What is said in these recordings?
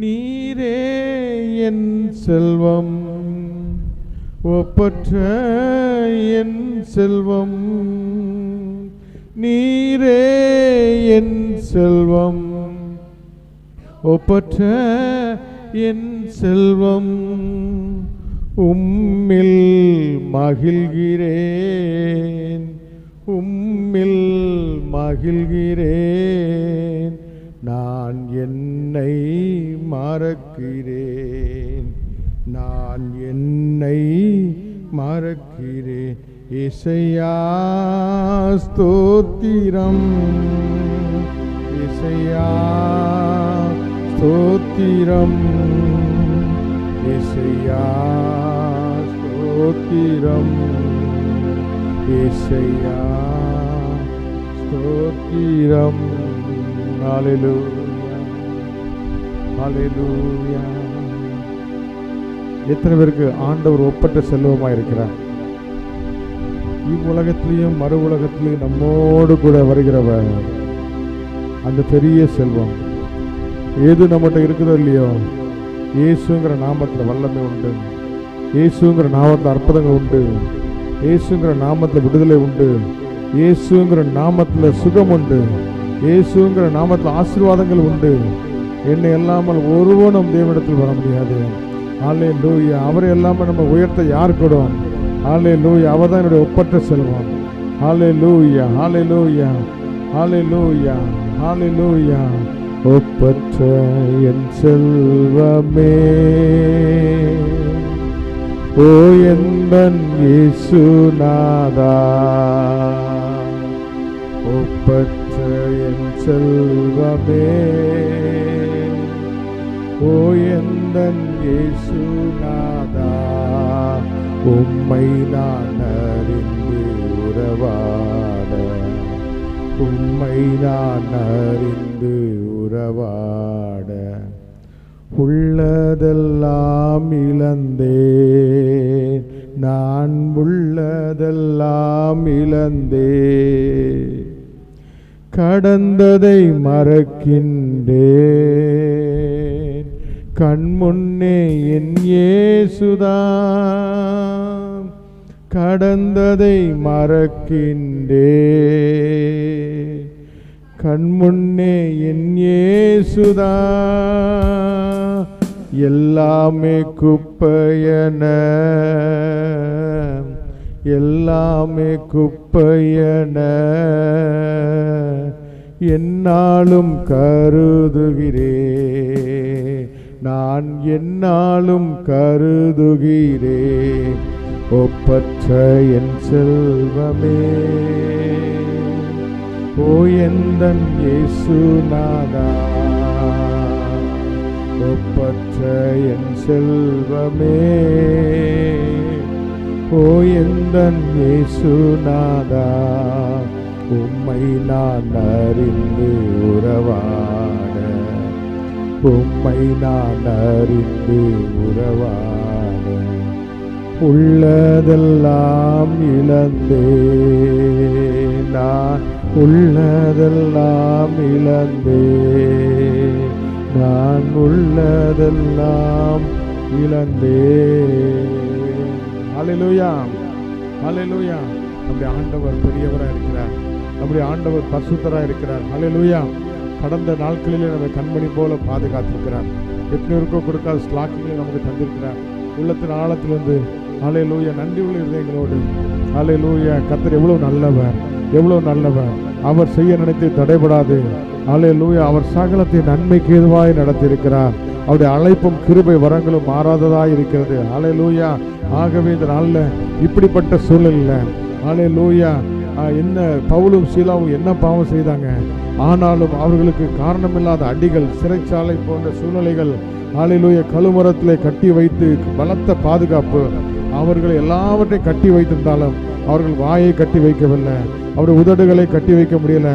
நீரே என் செல்வம், ஒப்பற்ற என் செல்வம். நீரே என் செல்வம், ஒப்பற்ற என் செல்வம். உம்மில் மகிழ்கிறேன், உம்மில் மகிழ்கிறேன். நான் என்னை மறக்கிறேன், நான் என்னை மறக்கிறேன். இசையா ஸ்தோத்திரம், இசையா ஸ்தோத்திரம், இசையா ஸ்தோத்திரம், இசையா ஸ்தோத்திரம். ஹல்லேலூயா, ஹல்லேலூயா. எத்தனை பேருக்கு ஆண்டவர் ஒப்பற்ற செல்வமாக இருக்கிறார்? இவ்வுலகத்திலையும் மறு உலகத்திலையும் நம்மோடு கூட வருகிறவர் அந்த பெரிய செல்வம். ஏது நம்மகிட்ட இருக்குதோ இல்லையோ, இயேசுங்கிற நாமத்தில் வல்லமை உண்டு, இயேசுங்கிற நாமத்தில் அற்புதங்கள் உண்டு, இயேசுங்கிற நாமத்தில் விடுதலை உண்டு, இயேசுங்கிற நாமத்தில் சுகம் உண்டு, இயேசுங்கிற நாமத்தில் ஆசீர்வாதங்கள் உண்டு. என்னை இல்லாமல் ஒருவனும் தேவனிடத்தில் வர முடியாது. ஹல்லேலூயா. அவரை இல்லாமல் நம்ம உயர்த்த யார் கூடும்? ஹல்லேலூயா. அவர் தான் என்னுடைய ஒப்பற்ற செல்வம். ஹல்லேலூயா, ஹல்லேலூயா, ஹல்லேலூயா, ஹல்லேலூயா. ஒப்பற்ற என் செல்வமே, ஓ எந்தன் இயேசுநாதா. ஒப்பற்ற என் செல்வமே, ஓ எந்தன் இயேசுநாதா. உம்மை நான் அறிந்து உறவாட, உம்மை நான் அறிந்து உறவாட. உள்ளதெல்லாம் இழந்தேன், நான் உள்ளதெல்லாம் இழந்தேன். கடந்ததை மறக்கின்றேன், கண்முன்னே என் இயேசுதான். கடந்ததை மறக்கின்றேன், கண்முன்னே என் இயேசுதான். எல்லாமே குப்பையன, எல்லாமே குப்பையன என்னாலும் கருதுகிறேன், நான் என்னாலும் கருதுகிறேன். ஒப்பற்ற என் செல்வமே, ஓ எந்தன் இயேசுநாதா. ஒப்பற்ற என் செல்வமே, ஓ எந்தன் இயேசுநாதா. உம்மை நான் அறிந்து உறவாட, உம்மை நான் அறிந்து உறவாட. உள்ளதெல்லாம் இழந்தேன், நான் உள்ளதெல்லாம் இழந்தேன், நான் உள்ளதெல்லாம் இழந்தேன். ஹல்லேலூயா, ஹல்லேலூயா. நம்முடைய ஆண்டவர் பெரியவராக இருக்கிறார், நம்முடைய ஆண்டவர் பரிசுத்தராக இருக்கிறார். ஹல்லேலூயா. கடந்த நாட்களிலே நம்ம கண்மணி போல பாதுகாத்திருக்கிறார். எத்தனையோருக்கோ கொடுக்காத ஸ்லாக்கிங்களை நமக்கு தந்திருக்கிறார். உள்ளத்தின் ஆழத்திலிருந்து ஹல்லேலூயா நன்றி உள்ள இருதயங்களோடு ஹல்லேலூயா. கர்த்தர் எவ்வளவு நல்லவர், எவ்வளவு நல்லவர். அவர் செய்ய நினைத்து தடைபடாது. ஹல்லேலூயா. அவர் சகலத்தை நன்மைக்கு ஏதுவாய் நடத்தியிருக்கிறார். அவருடைய அழைப்பும் கிருபை வரங்களும் மாறாததாய் இருக்கிறது. ஹல்லேலூயா. ஆகவே இந்த நாளில் இப்படிப்பட்ட சூழ்நிலையில் ஹல்லேலூயா, என்ன பவுலும் சீலாவும் என்ன பாவம் செய்தாங்க, ஆனாலும் அவர்களுக்கு காரணமில்லாத அடிகள், சிறைச்சாலை போன்ற சூழ்நிலைகள், ஹல்லேலூயா, கழுமரத்திலே கட்டி வைத்து பலத்த பாதுகாப்பு, அவர்கள் எல்லாவற்றையும் கட்டி வைத்திருந்தாலும் அவர்கள் வாயை கட்டி வைக்கவில்லை, அவருடைய உதடுகளை கட்டி வைக்க முடியல.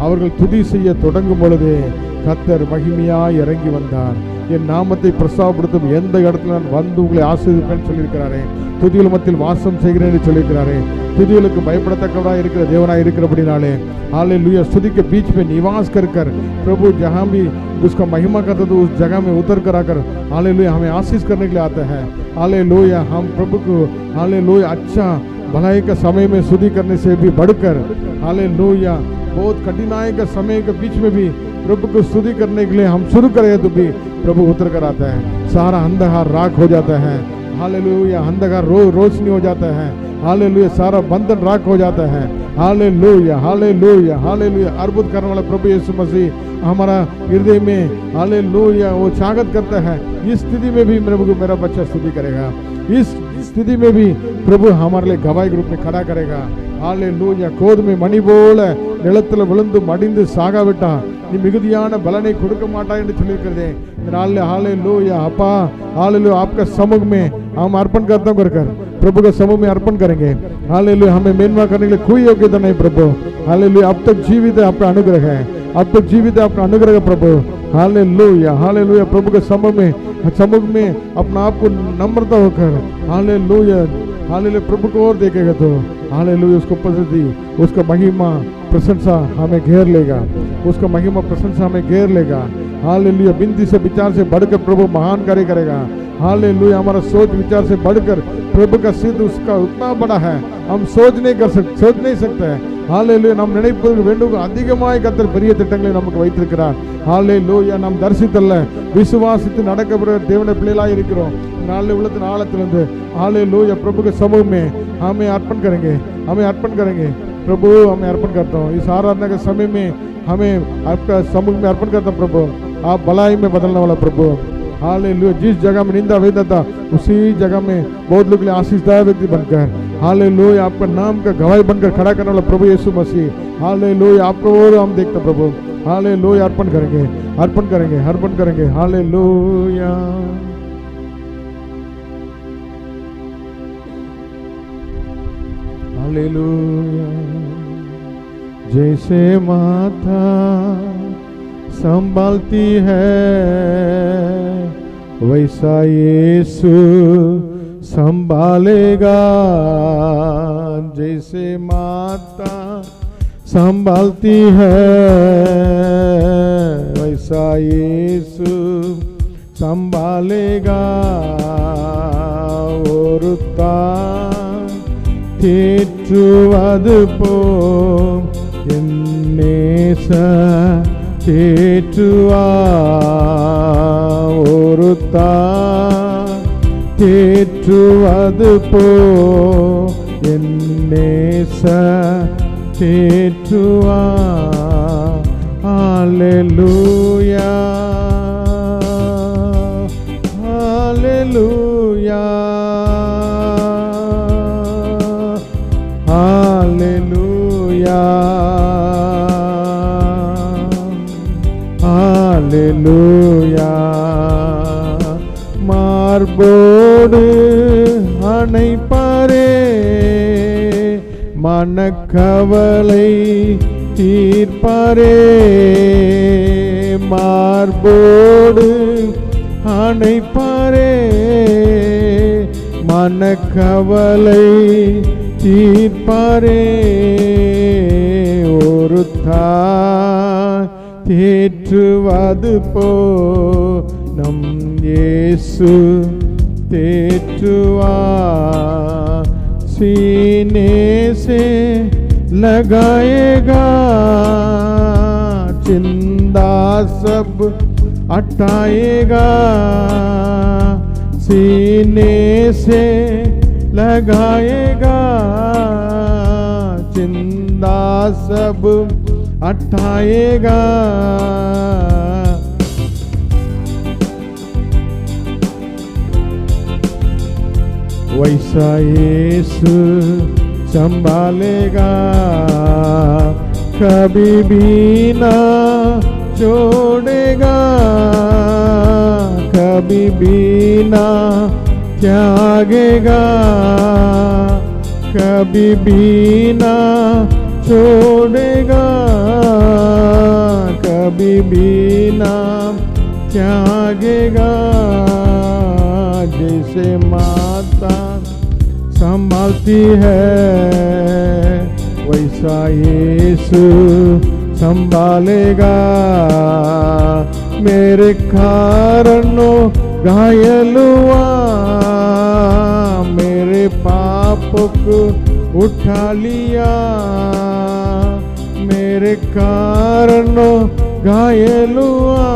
அவர்கள் துதி செய்ய தொடங்கும் பொழுதே கர்த்தர் மகிமையாய் இறங்கி வந்தார். என் நாமத்தை பிரஸ்தாபப்படுத்தும் எந்த இடத்துல நான் வந்து உங்களை ஆசீர்வதிப்பேன்னு சொல்லியிருக்கிறாரே. துதிகள் மத்தியில் வாசம் செய்கிறேன் என்று சொல்லியிருக்கிறாரே. துதிகளுக்கு பயப்படத்தக்கவராக இருக்கிற தேவனாய் இருக்கிறபடினாலே हालेलुया। स्तुति के बीच में निवास कर कर प्रभु जहाँ भी उसका महिमा करता तो उस जगह में उतर कर आकर हालेलुया हमें आशीष करने के लिए आता है। हालेलुया हम प्रभु को हालेलुया अच्छा भलाई का समय में स्तुति करने से भी बढ़कर हालेलुया बहुत कठिनाई का समय के बीच में भी प्रभु को स्तुति करने के लिए हम शुरू करें तो भी प्रभु उतर कर आता है। सारा अंधकार राख हो जाता है। हालेलुया अंधकार रोशनी हो जाता है। हालेलुया सारा बंधन राख हो जाता है। हालेलुया हालेलुया हालेलुया अद्भुत करने वाला प्रभु यीशु मसीह हमारा हृदय में हालेलुया वो स्वागत करता है। इस स्थिति में भी मेरा बच्चा स्तुति करेगा। इस स्थिति में भी प्रभु हमारे लिए गवाही के रूप में खड़ा करेगा। हालेलुया கோதுமை மணி போல நிலத்துல விழுந்து மடிந்து சாகாவிட்டா நீ மிகுதியான பலனை கொடுக்க மாட்டாய் என்று சொல்லியிருக்கிறதே। हालेलुया அப்பா हालेलुया आपका समूह में हम अर्पण करता कर प्रभु का समूह में अर्पण करेंगे। हालेलुया हमें मेहमान करने के लिए कोई योग्यता नहीं प्रभु। हालेलुया अब तक जीवित है आपका अनुग्रह है। अब तक जीवित है आपका अनुग्रह है प्रभु। हालेलुया हालेलुया प्रभु के समूह में अपना आप को नम्रता होकर हालेलुया हालेलुया प्रभु को और देखेगा तो हालेलुया उसको प्रसिद्धि उसका महिमा प्रशंसा हमें घेर लेगा। उसका महिमा प्रशंसा हमें घेर लेगा। हालेलुया बिनती से विचार से बढ़कर प्रभु महान कार्य करेगा। हालेलुया हमारा सोच विचार से बढ़कर प्रभु का सिद्ध उसका उतना बड़ा है हम सोच नहीं सकते हैं। हालेलुया நம் நினைப்பதற்கு வேண்டும் அதிகமாய் கர்த்தர் பெரிய திட்டங்களை நமக்கு வைத்திருக்கிறார்। ஹalleluya நாம் தரிசித்தல்ல விசுவாசித்து நடக்கப்படுற தேவனுடைய பிள்ளைகளாய் இருக்கிறோம்। நாளை உள்ளத்தின் ஆழத்திலிருந்து हालेलुया प्रभु के समूह में हमें अर्पण करेंगे प्रभु हमें अर्पण करता हूँ। इस आराधना के समय में हमें आपका समूह में अर्पण करता हूँ प्रभु। आप भलाई में बदलने वाला प्रभु। हालेलुया जिस जगह में निंदा वेदना था उसी जगह में बहुत लोग आशीषदायक व्यक्ति बनकर हालेलुया आपका नाम का गवाही बनकर खड़ा करने वाला प्रभु यीशु मसीह। हालेलुया आपको और हम देखते प्रभु। हालेलुया अर्पण करेंगे हालेलुया हालेलुया। जैसे माता संभालती है वैसा यीशु संभालेगा। जैसे माता संभालती है वैसा यीशु संभालेगा। और தேற்றுவது போம் என்னேச தேற்றுவா ஒருத்தான் தேற்றுவது போம் என்னேச தேற்றுவா। ஹalleluya ஹalleluya हालेलुया हालेलुया மார்போடு அணைப்பாரே மனக்கவலை தீர்ப்பாரே। மார்போடு அணைப்பாரே மனக்கவலை தீர்ப்பாரே। ஒரு தாய் தேற்றுவது போ நம் இயேசு தேற்றுவா। सीने से लगाएगा चिंता सब हटाएगा। सीने से लगाएगा चिंता सब हटाएगा। वैसा यीशु संभालेगा कभी भी ना छोड़ेगा। कभी भी ना त्यागेगा कभी भी ना छोड़ेगा कभी भी ना त्यागेगा। जैसे माता संभालती है वैसा यीशु संभालेगा। मेरे कारणों घायल हुआ, मेरे पापों को उठा लिया। मेरे कारणों घायल हुआ,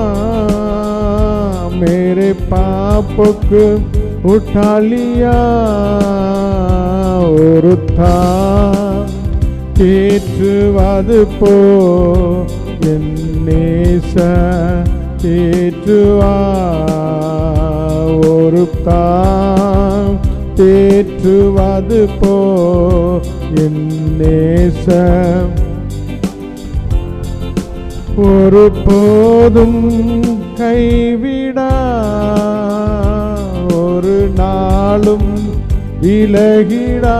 मेरे पापों को उठा लिया। और था தேற்றுவது போ என் நேச தேற்றுவா. ஒரு தான் தேற்றுவது போ என் நேச ஒரு போதும் கைவிடா. ஒரு நாளும் விலகிடா.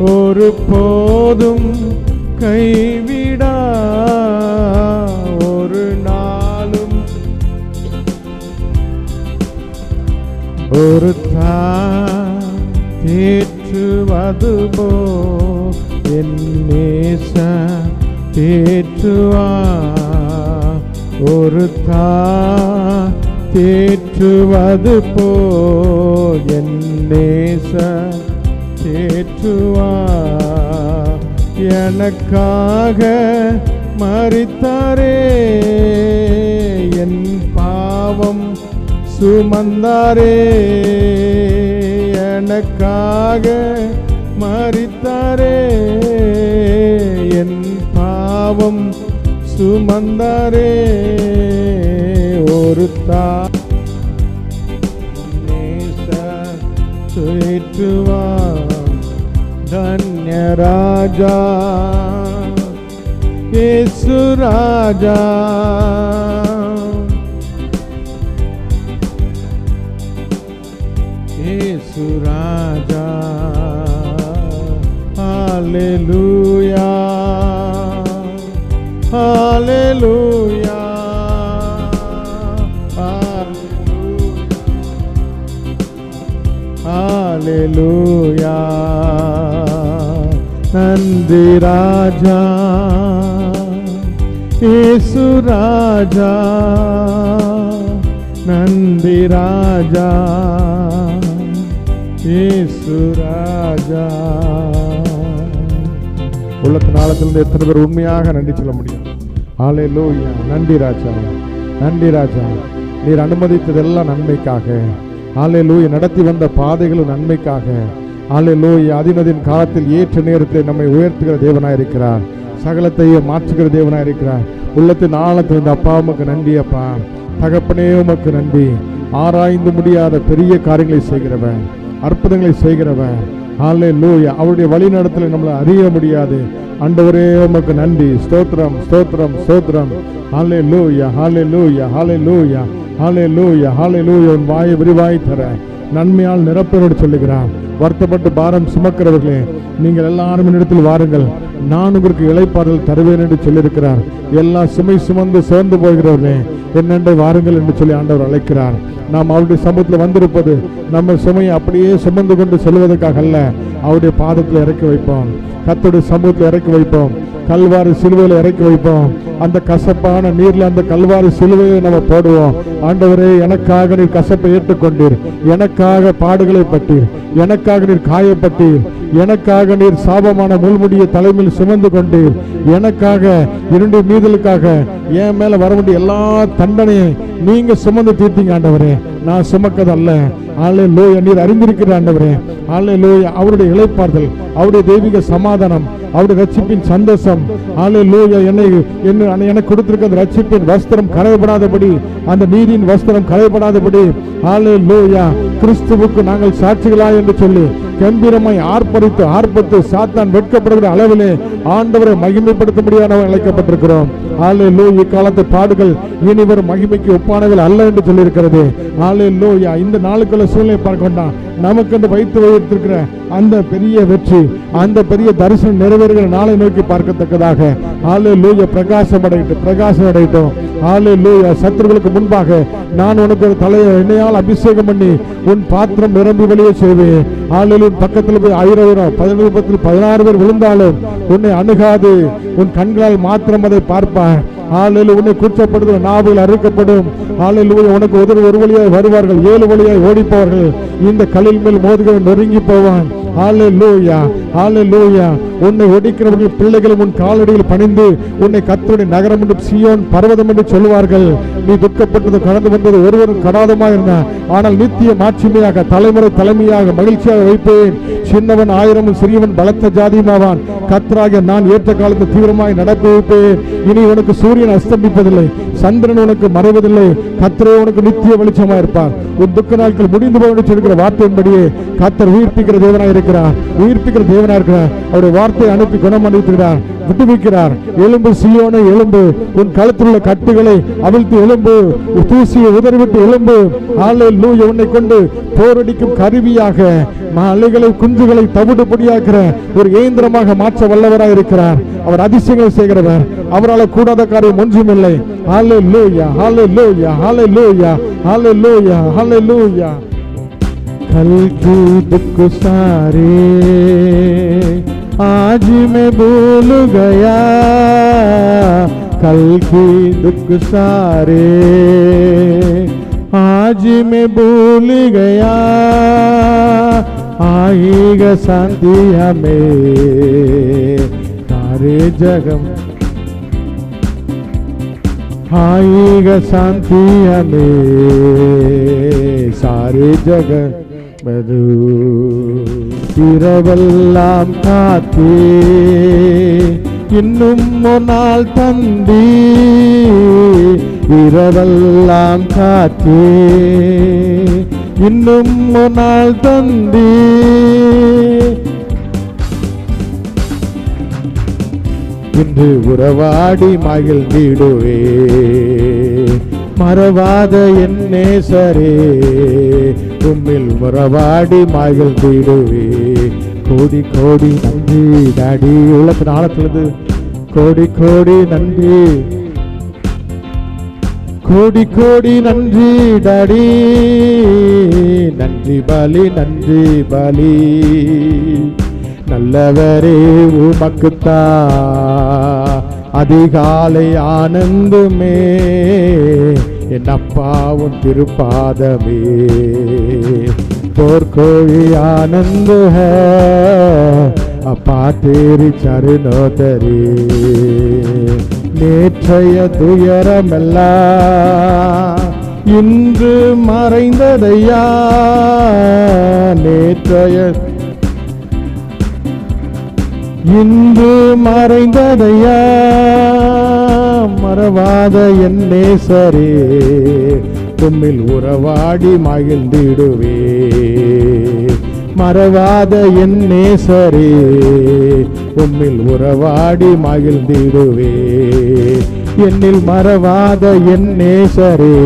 ஒரு போதும் கைவிடா. ஒரு நாளும் ஒரு தேற்றுவது போ என் நேச தேற்றுவா. ஒரு தேற்றுவது போ என் நேச தேற்றுவா. எனக்காக மரித்தாரே, என் பாவம் சுமந்தாரே. எனக்காக மரித்தாரே, என் பாவம் சுமந்தாரே. ஒரு தேற்றுவா. धन्य राजा यीशु राजा, यीशु राजा. Hallelujah hallelujah hallelujah. நன்றி ராஜா இயேசு ராஜா, நன்றி ராஜா இயேசு ராஜா. உள்ளத்தின் ஆழத்திலிருந்து எத்தனை பேர் உண்மையாக நன்றி சொல்ல முடியும்? ஹல்லேலூயா. நன்றி ராஜா, நன்றி ராஜா. நீர் அனுமதித்ததெல்லாம் நன்மைக்காக. ஹல்லேலூயா. நடத்தி வந்த பாதைகளும் நன்மைக்காக. ஹல்லேலூயா. அதினதின் காலத்தில் ஏற்ற நேரத்தில் நம்மை உயர்த்துகிற தேவனாய் இருக்கிறார். சகலத்தையும் மாற்றுகிற தேவனாய் இருக்கிறார். உள்ளத்தின் ஆழத்தில் இந்த அப்பா உமக்கு நன்றி அப்பா. தகப்பனே உமக்கு நன்றி. ஆராய்ந்து முடியாத பெரிய காரியங்களை செய்கிறவன், அற்புதங்களை செய்கிறவன். ஹல்லேலூயா. அவருடைய வழி நடத்தலை நம்மளை அறிய முடியாது. ஆண்டவரே உமக்கு நன்றி. ஸ்தோத்திரம் ஸ்தோத்திரம் ஸ்தோத்திரம். ஹல்லேலூயா ஹல்லேலூயா ஹல்லேலூயா ஹல்லேலூயா ஹல்லேலூயா. உன் வாயை விரிவாய் தர நன்மையால் நிரப்பரோடு சொல்லுகிறான். வருத்தப்பட்டு பாரம் சுமக்கிறவர்களே, நீங்கள் எல்லாரும் என்னிடத்தில் வாருங்கள், நான் உங்களுக்கு இளைப்பாறுதல் தருவேன் என்று சொல்லியிருக்கிறார். எல்லா சுமை சுமந்து சோர்ந்து போகிறவர்களே, என்னென்று வாருங்கள் என்று சொல்லி ஆண்டவர் அழைக்கிறார். நாம் அவருடைய சமூகத்தில் வந்திருப்பது நம்ம சுமையை அப்படியே சுமந்து கொண்டு செல்வதற்காக அல்ல, அவருடைய பாதத்தில் இறக்கி வைப்போம். கர்த்தருடைய சமூகத்தில் இறக்கி வைப்போம். கல்வாரி சிலுவையில் இறக்கி வைப்போம். அந்த கசப்பான நீர்ல அந்த கல்வாரி சிலுவையை நம்ம போடுவோம். ஆண்டவரே, எனக்காக நீர் கசப்பை ஏற்றுக்கொண்டீர், எனக்காக பாடுகளை பட்டீர், எனக்காக நீர் காயப்பட்டீர், எனக்காக நீர் சாபமான முள்முடியை தலைமையில் சுமந்து கொண்டீர், எனக்காக இரண்டு மீதலுக்காக என் மேல வர வேண்டிய எல்லா தண்டனையை நீங்க சுமந்து தீர்த்தீங்க ஆண்டவரே. நான் சுமக்கதல்ல. ஹல்லேலூயா. நீர் அறிந்திருக்கிற ஆண்டவரே. ஹல்லேலூயா. அவருடைய இளைப்பாறுதல், அவருடைய தெய்வீக சமாதானம், அவருடைய ரட்சிப்பின் சந்தோஷம். ஹல்லேலூயா. எனக்கு கொடுத்திருக்க அந்த ரட்சிப்பின் வஸ்திரம் கரைபடாதபடி, அந்த நீதியின் வஸ்திரம் கரைபடாதபடி, ஹல்லேலூயா, கிறிஸ்துவுக்கு நாங்கள் சாட்சிகளாய் என்று சொல்லி கம்பீரமாய் ஆர்ப்பரித்து சாத்தான் வெட்கப்படுகிற அளவிலே ஆண்டவரை மகிமைப்படுத்த முடியாதவர்கள் அழைக்கப்பட்டிருக்கிறோம். ஹalleluya. இக்காலத்து பாடுகள் இனி வரும் மகிமைக்கு ஒப்பானவை அல்ல என்று சொல்லியிருக்கிறது. ஹalleluya. இந்த நாளுக்குள்ள சூழ்நிலை பார்க்க வேண்டாம். நமக்கு அந்த வைத்து வைத்திருக்கிற அந்த பெரிய வெற்றி, அந்த பெரிய தரிசனம் நிறைவேறுகிற நாளை நோக்கி பார்க்கத்தக்கதாக ஹalleluya பிரகாசம் அடையட்டும். ஹalleluya. சத்துருக்களுக்கு முன்பாக நான் உனக்கு ஒரு தலையை எண்ணெயால் அபிஷேகம் பண்ணி உன் பாத்திரம் நிரம்பி வெளியே செய்வேன். ஹalleluya. பக்கத்தில் போய் 1000 16 பேர் விழுந்தாலும் உன்னை அணுகாது, உன் கண்களால் மாத்திரம் அதை பார்ப்பார். ஹalleluya. உன்னை கூச்சப்படுத்தும் நாவுகள் அறுக்கப்படும். ஹalleluya. உனக்கு ஒரு வழியாய் வருவார்கள், 7 வழியாய் ஓடிப்போவார்கள். இந்த கல்லின் மேல் மோதுகிறவன் நொறுங்கி போவான். ஹalleluya. ஹalleluya. உன்னை ஒடிக்கிறவர்கள் பிள்ளைகளும் உன் காலடியில் பணிந்து உன்னை கர்த்தருடைய நகரம் என்று சீயோன் பர்வதம் என்று சொல்லுவார்கள். நீ துக்கப்பட்டது கடந்து வந்தது ஒருவரும் கடாதமாக இருந்தான், ஆனால் நித்திய மாட்சிமையாக தலைமையாக மகிழ்ச்சியாக வைப்பேன். சின்னவன் 1000 சிறியவன் பலத்த ஜாதியுமாவான். கர்த்தராகிய நான் ஏற்ற காலத்தில் தீவிரமாய் நடக்க வைப்பேன். இனி உனக்கு சூரியன் அஸ்தமிப்பதில்லை, சந்திரன் உனக்கு மறைவதில்லை. கர்த்தரே உனக்கு நித்திய வெளிச்சமாக இருப்பார். உன் துக்க நாட்கள் முடிந்து போக சொல்கிற வார்த்தையின்படியே கர்த்தர் உயிர்ப்பிக்கிற தேவனாக இருக்கிறார். அவருடைய வார்த்தையை அனுப்பி குணமளிக்கிறார், விடுவிக்கிறார். எலும்பு சீயோனை எலும்பு, உன் கழுத்தில் உள்ள கட்டுகளை அவிழ்த்து எலும்பு, தூசியை உதறிவிட்டு எலும்பு. ஹalleluya. உன்னை கொண்டு போரடிக்கும் கருவியாக அலைகளை குஞ்சுகளை தவிடுபடியாக்குற ஒரு இயந்திரமாக மாற்ற வல்லவராக இருக்கிறார். அவர் அதிசயங்களை செய்கிறவர், அவரால் கூடாத காரியம் ஒன்றுமில்லை. ஹalleluya. ஹalleluya. ஹalleluya. ஹalleluya. ஹalleluya. कल की दुख सारे आज मैं भूल गया, कल की दुख सारे आज मैं भूल गया. आएगा शांति हमें सारे जगम, आएगा शांति हमें सारे जगह. இரவெல்லாம் காத்தே இன்னும் ஒரு நாள் தந்தி, இரவெல்லாம் காத்தே இன்னும் ஒரு நாள் தந்தி. இன்று உறவாடி மகிழ்ந்திடுவே, மறவாத என் நேசரே உம்மில் உறவாடி மகிழ்ந்திடுவே. கோடி கோடி நன்றி டாடி, உள்ளத்தின் ஆழத்திலிருந்து கோடி கோடி நன்றி, கோடி கோடி நன்றி டாடி. நன்றி பலி, நன்றி பலி. நல்லவரே உமக்குத்தா அதிகாலை ஆனந்தமே, என் அப்பாவும் திருப்பாதமே. போர்க்கோழி ஆனந்த है அப்பா तेरी चरणों तरी. நேற்றைய துயரமெல்லாம் இன்று மறைந்ததையா, நேற்றைய இன்று மறைந்ததையா. மறவாத என் நேசரே உம்மில் உறவாடி மகிழ்ந்திடுவே, மறவாத என் நேசரே உம்மில் உறவாடி மகிழ்ந்திடுவே. என்னில் மறவாத என் நேசரே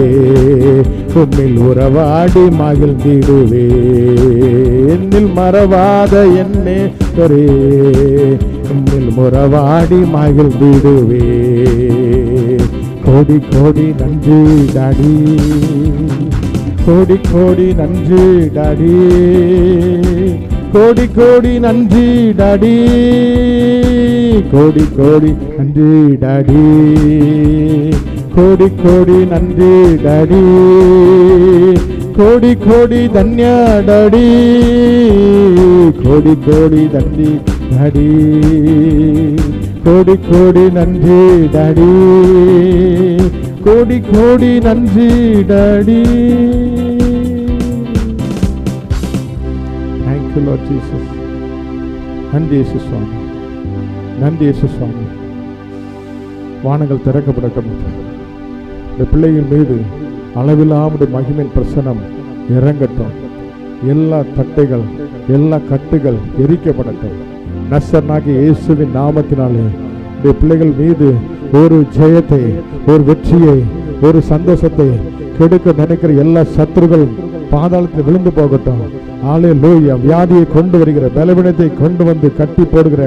உம்மில் உறவாடி மகிழ்ந்திடுவே. என்னில் மறவாத என் நேசரே உம்மில் உறவாடி மகிழ்ந்திடுவே. கோடி கோடி நன்றி டாடி, கோடி கோடி நன்றி டாடி, கோடி கோடி நன்றி டாடி, கோடி கோடி நன்றி டாடி, கோடி கோடி நன்றி டாடி, கோடி கோடி தன்ய டாடி, கோடி கோடி நன்றி டாடி, கோடி கோடி நன்றி டாடி, கோடி கோடி நன்றி daddy. Thank you Lord Jesus. நன்றி இயேசு சுவாமி, நன்றி இயேசு சுவாமி. வானங்கள் திறக்கப்படட்டும். இந்த பிள்ளைகள் மீது அளவில்லாமல் மகிமையின் பிரசனம் இறங்கட்டும். எல்லா தட்டைகள், எல்லா கட்டுகள் எரிக்கப்படட்டும். நசரனாகிய இயேசுவின் நாமத்தினாலே இந்த பிள்ளைகள் மீது ஒரு ஜெயத்தை, ஒரு வெற்றியை, ஒரு சந்தோஷத்தை கெடுக்க நினைக்கிற எல்லா சத்துருகள் பாதாளத்தில் விழுந்து போகட்டும். ஹல்லேலூயா. வியாதியை கொண்டு வருகிற, பலவீனத்தை கொண்டு வந்து கட்டி போடுகிற,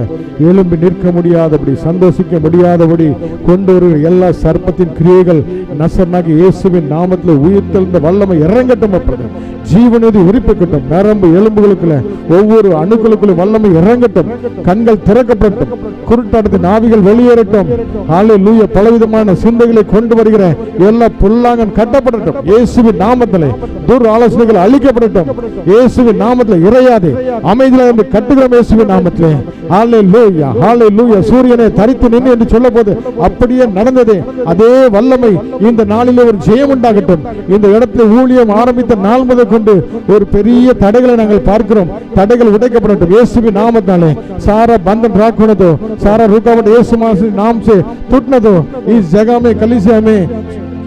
எழும்பி நிற்க முடியாதபடி, சந்தோஷிக்க முடியாதபடி கொண்டு வருகிற எல்லா சர்ப்பத்தின் கிரியைகள் நசரனாகிய இயேசுவின் நாமத்தில் உயிர்த்தெழுந்த வல்லமை இறங்கட்டும். அப்படி ஜீவநீதி உரிப்பிக்கட்டும். நரம்பு எலும்புகளுக்குள்ள ஒவ்வொரு அணுக்களுக்குள்ள வல்லமை இறங்கட்டும். கண்கள் திறக்கப்படட்டும். குருட்டாட்டத்தின் ஆவிகள் வெளியேறட்டும். ஹல்லேலூயா. பலவிதமான சிந்தைகளை கொண்டு வருகிற எல்லா புல்லாங்கன் கட்டப்படட்டும் இயேசுவின் நாமத்திலே. துர் ஆலோசனைகள் அழிக்கப்படட்டும் இயேசுவின் நாமத்திலே. இறையாதே, அமைதியாக இருந்து கட்டுகிறோம் இயேசுவின் நாமத்திலே. ஹல்லேலூயா, ஹல்லேலூயா. சூரியனை தரித்து நின்று என்று சொல்ல போது அப்படியே நடந்ததே. அதே வல்லமை இந்த நாளிலே ஒரு ஜெயம் உண்டாகட்டும். இந்த இடத்துல ஊழியம் ஆரம்பித்த நாள் முதல் கொண்டு ஒரு பெரிய தடைகளை நாங்கள் பார்க்கிறோம். தடைகள் உடைக்கப்படட்டும் இயேசுவின் நாமத்தாலே. सारा बंधन राख होने दो, सारा रुकावट यीशु मसीह नाम से टूटने दो। इस जगह में कलीसिया में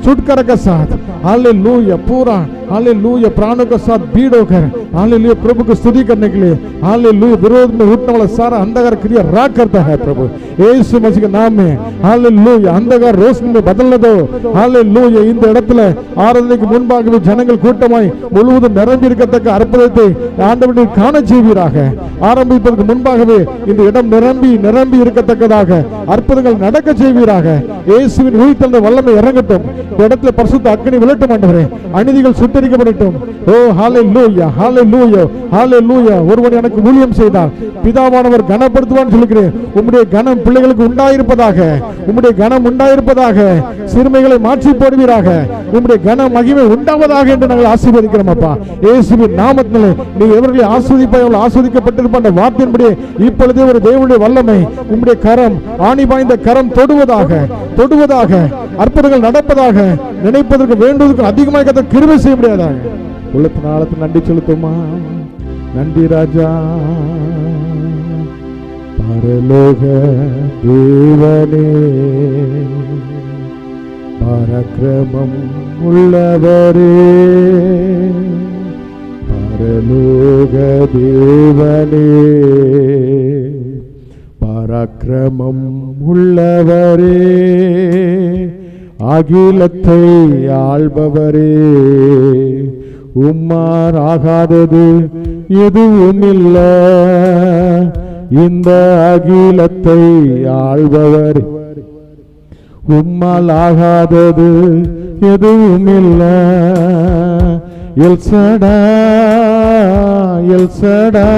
छुटकारा के साथ हालेलुया, पूरा हालेलुया प्राणों के साथ भीड़ होकर हालेलुया प्रभु को स्तुति करने के लिए हालेलुया विरोध में उठने वाला सारा अंधकार क्रिया राग करता है प्रभु यीशु मसीह के नाम में। हालेलुया अंधकार रोशनी में बदलने दो। हालेलुया இந்த இடத்துல ஆராதனைக்கு முன்பாகவே ஜனங்கள் கூட்டமாய் முழுவதும் நிரம்பி இருக்கத்தக்க அற்புதத்தை ஆண்டவரின் காண செய்வீராக. ஆரம்பிப்பதற்கு முன்பாகவே இந்த இடம் நிரம்பி நிரம்பி இருக்கத்தக்கதாக அற்புதங்கள் நடக்க செய்வீராக. இயேசுவின் உயிர்த்தெழுந்த வல்லமை இறங்கட்டும். இந்த இடத்துல பரிசுத்த அக்கினி விழட்டும் ஆண்டவரே. அநீதிகள் சுட்டரிக்கப்படட்டும். ஓ ஹalleluya ஹalleluya ஹalleluya. ஒருவன் எனக்கு ஊழியம் செய்தால் பிதாவானவர் கனப்படுத்துவான்னு சொல்லுகிறேன். உம்முடைய கனம் பிள்ளைகளுக்கு உண்டாயிருப்பதாக, உம்முடைய கனம் உண்டாயிருப்பதாக. சிறுமைகளை மாற்றி போடுவீராக. உம்முடைய கன மகிமை உண்டாவதாக என்று நாங்கள் ஆசீர்வதிக்கிறோம் அப்பா. இயேசுவின் நாமத்திலே நீ எவர்களை ஆசீர்வதிப்பாய் அவர்கள் ஆசீர்வதிக்கப்பட்டிருப்பார் என்ற வார்த்தையின்படி இப்பொழுதே ஒரு தேவனுடைய வல்லமை உம்முடைய கரம், ஆணி பாய்ந்த கரம் தொடுவதாக தொடுவதாக, அற்புதங்கள் நடப்பதாக, நினைப்பதற்கு வேண்டுவதற்கு அதிகமாக கத்த கிருபை செய்ய முடியாதாக. உள்ளத்தினால நன்றி செலுத்துமா. நன்றி ராஜா. பரலோக தேவனே, பராக்கிரமம் உள்ளவரே, பரலோக தேவனே, பராக்கிரமம் உள்ளவரே, அகிலத்தை ஆள்பவரே, உம்மார் ஆகாதது எதுவும் இல்ல. இந்த அகிலத்தை ஆள்பவர், உம்மால் ஆகாதது எதுவும் இல்ல. எல்சடா எல்சடா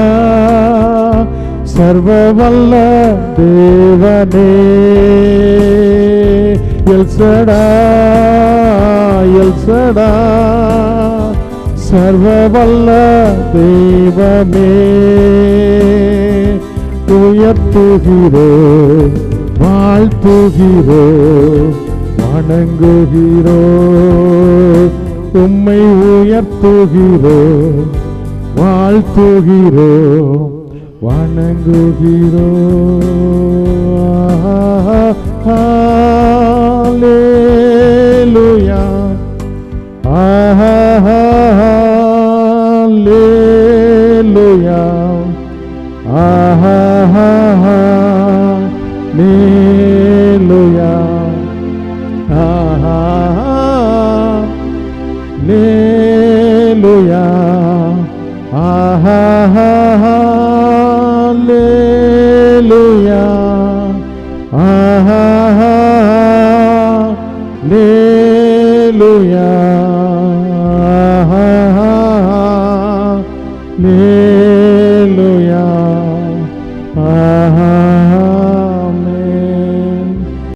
சர்வவல்ல தேவனே, எல்சடா எல்சடா சர்வவல்ல தேவனே. உயர்த்துகிறோ வாழ்த்துகிறோ வணங்குகிறோ, உம்மை உயர்த்துகிறோ வாழ்த்துகிறோ வணங்குகிறோ. ஹல்லேலூயா